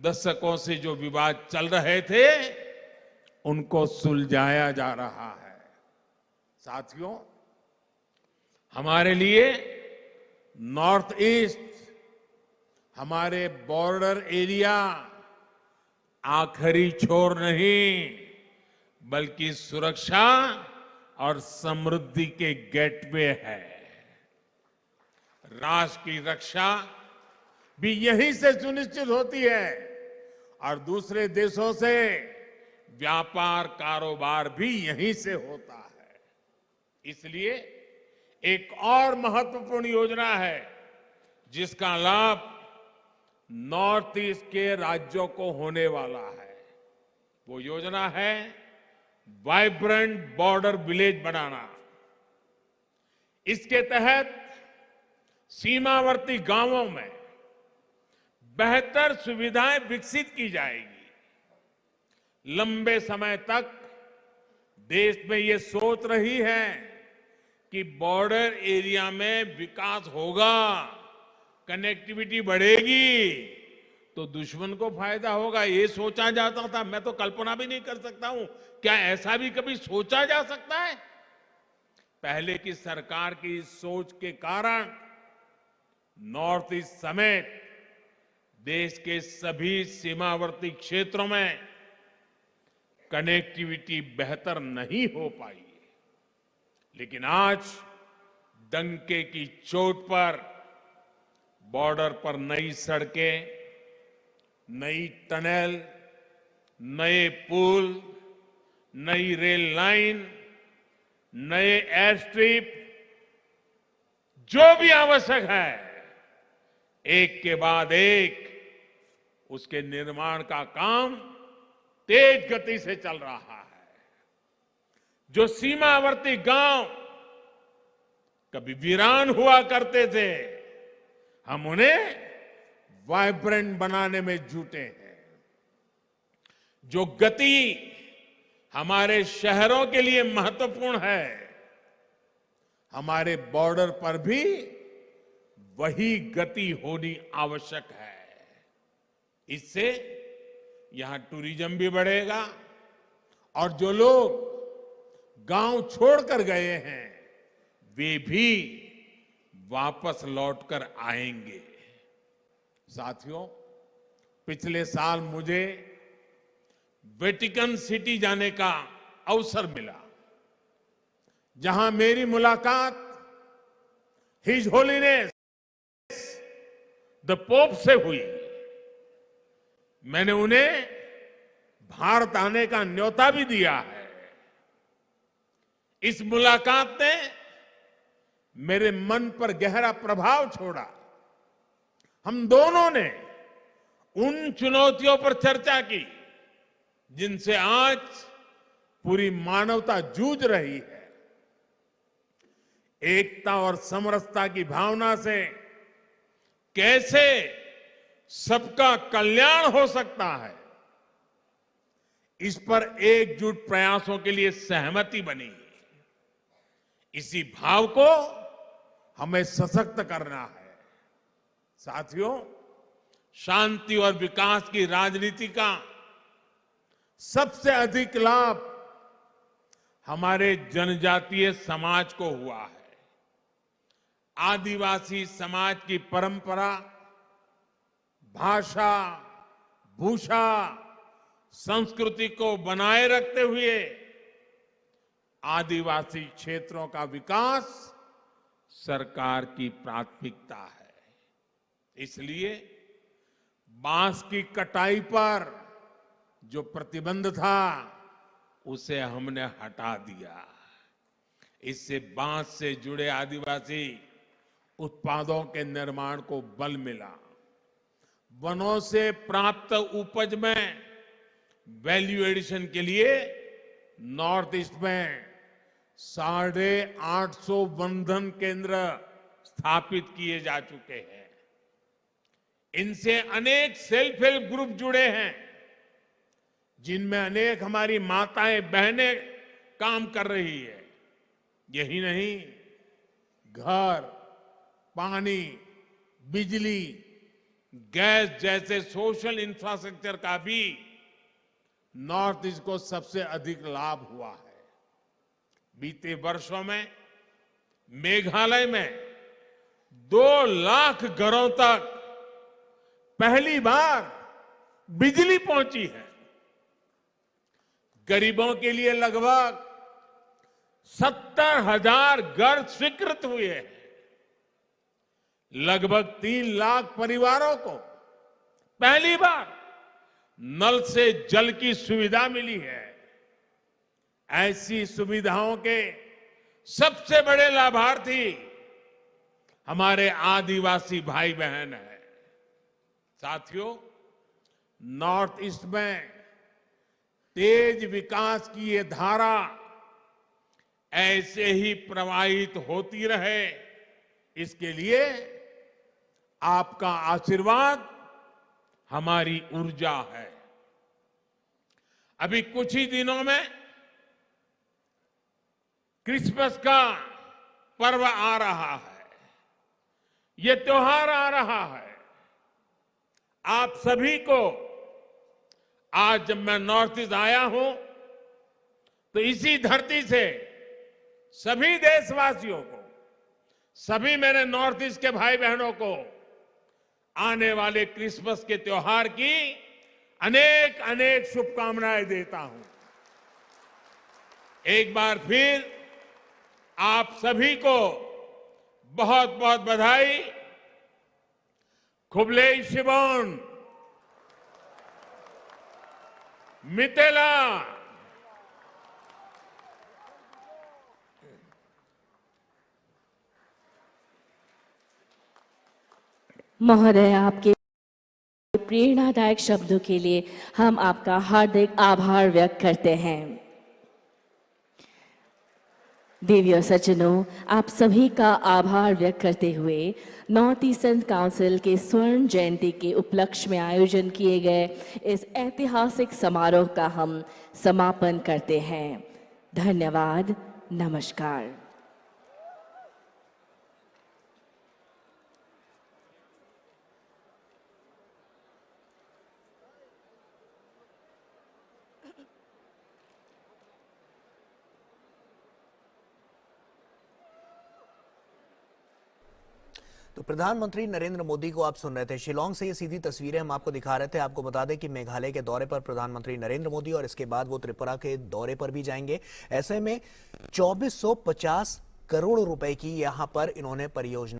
दशकों से जो विवाद चल रहे थे उनको सुलझाया जा रहा है। साथियों, हमारे लिए नॉर्थ ईस्ट, हमारे बॉर्डर एरिया आखिरी छोर नहीं, बल्कि सुरक्षा और समृद्धि के गेटवे है। राष्ट्र की रक्षा भी यहीं से सुनिश्चित होती है और दूसरे देशों से व्यापार कारोबार भी यहीं से होता है। इसलिए एक और महत्वपूर्ण योजना है जिसका लाभ नॉर्थ ईस्ट के राज्यों को होने वाला है। वो योजना है वाइब्रेंट बॉर्डर विलेज बनाना। इसके तहत सीमावर्ती गांवों में बेहतर सुविधाएं विकसित की जाएगी। लंबे समय तक देश में ये सोच रही है कि बॉर्डर एरिया में विकास होगा, कनेक्टिविटी बढ़ेगी तो दुश्मन को फायदा होगा, ये सोचा जाता था। मैं तो कल्पना भी नहीं कर सकता हूं, क्या ऐसा भी कभी सोचा जा सकता है? पहले की सरकार की सोच के कारण नॉर्थ ईस्ट समेत देश के सभी सीमावर्ती क्षेत्रों में कनेक्टिविटी बेहतर नहीं हो पाई। लेकिन आज डंके की चोट पर बॉर्डर पर नई सड़कें, नई टनल, नए पुल, नई रेल लाइन, नए एयर स्ट्रिप, जो भी आवश्यक है, एक के बाद एक उसके निर्माण का काम तेज गति से चल रहा है। जो सीमावर्ती गांव कभी वीरान हुआ करते थे, हम उन्हें वाइब्रेंट बनाने में जुटे हैं। जो गति हमारे शहरों के लिए महत्वपूर्ण है, हमारे बॉर्डर पर भी वही गति होनी आवश्यक है। इससे यहां टूरिज्म भी बढ़ेगा और जो लोग गांव छोड़कर गए हैं वे भी वापस लौटकर आएंगे। साथियों, पिछले साल मुझे वेटिकन सिटी जाने का अवसर मिला, जहां मेरी मुलाकात हिज होलीनेस द पोप से हुई। मैंने उन्हें भारत आने का न्योता भी दिया है। इस मुलाकात ने मेरे मन पर गहरा प्रभाव छोड़ा। हम दोनों ने उन चुनौतियों पर चर्चा की जिनसे आज पूरी मानवता जूझ रही है। एकता और समरसता की भावना से कैसे सबका कल्याण हो सकता है, इस पर एकजुट प्रयासों के लिए सहमति बनी। इसी भाव को हमें सशक्त करना है। साथियों, शांति और विकास की राजनीति का सबसे अधिक लाभ हमारे जनजातीय समाज को हुआ है। आदिवासी समाज की परंपरा, भाषा, भूषा, संस्कृति को बनाए रखते हुए आदिवासी क्षेत्रों का विकास सरकार की प्राथमिकता है। इसलिए बांस की कटाई पर जो प्रतिबंध था उसे हमने हटा दिया। इससे बांस से जुड़े आदिवासी उत्पादों के निर्माण को बल मिला। वनों से प्राप्त उपज में वैल्यू एडिशन के लिए नॉर्थ ईस्ट में 850 वनधन केंद्र स्थापित किए जा चुके हैं। इनसे अनेक सेल्फ हेल्प ग्रुप जुड़े हैं, जिनमें अनेक हमारी माताएं बहनें काम कर रही है। यही नहीं, घर, पानी, बिजली, गैस जैसे सोशल इंफ्रास्ट्रक्चर का भी नॉर्थ ईस्ट को सबसे अधिक लाभ हुआ है। बीते वर्षों में मेघालय में 2 लाख घरों तक पहली बार बिजली पहुंची है। गरीबों के लिए लगभग 70,000 घर स्वीकृत हुए हैं। लगभग 3 लाख परिवारों को पहली बार नल से जल की सुविधा मिली है। ऐसी सुविधाओं के सबसे बड़े लाभार्थी हमारे आदिवासी भाई बहन हैं। साथियों, नॉर्थ ईस्ट में तेज विकास की ये धारा ऐसे ही प्रवाहित होती रहे, इसके लिए आपका आशीर्वाद हमारी ऊर्जा है। अभी कुछ ही दिनों में क्रिसमस का पर्व आ रहा है, ये त्योहार आ रहा है। आप सभी को आज जब मैं नॉर्थ ईस्ट आया हूं तो इसी धरती से सभी देशवासियों को, सभी मेरे नॉर्थ ईस्ट के भाई बहनों को आने वाले क्रिसमस के त्योहार की अनेक अनेक शुभकामनाएं देता हूं। एक बार फिर आप सभी को बहुत बहुत बधाई। खुबले शिबोन मितेला। महोदय, आपके प्रेरणादायक शब्दों के लिए हम आपका हार्दिक आभार व्यक्त करते हैं। देवी और सज्जनों, आप सभी का आभार व्यक्त करते हुए नॉर्थ ईस्टर्न काउंसिल के स्वर्ण जयंती के उपलक्ष्य में आयोजन किए गए इस ऐतिहासिक समारोह का हम समापन करते हैं। धन्यवाद। नमस्कार। तो प्रधानमंत्री नरेंद्र मोदी को आप सुन रहे थे। शिलांग से ये सीधी तस्वीरें हम आपको दिखा रहे थे। आपको बता दें कि मेघालय के दौरे पर प्रधानमंत्री नरेंद्र मोदी और इसके बाद वो त्रिपुरा के दौरे पर भी जाएंगे। ऐसे में 2450 करोड़ रुपए की यहां पर इन्होंने परियोजना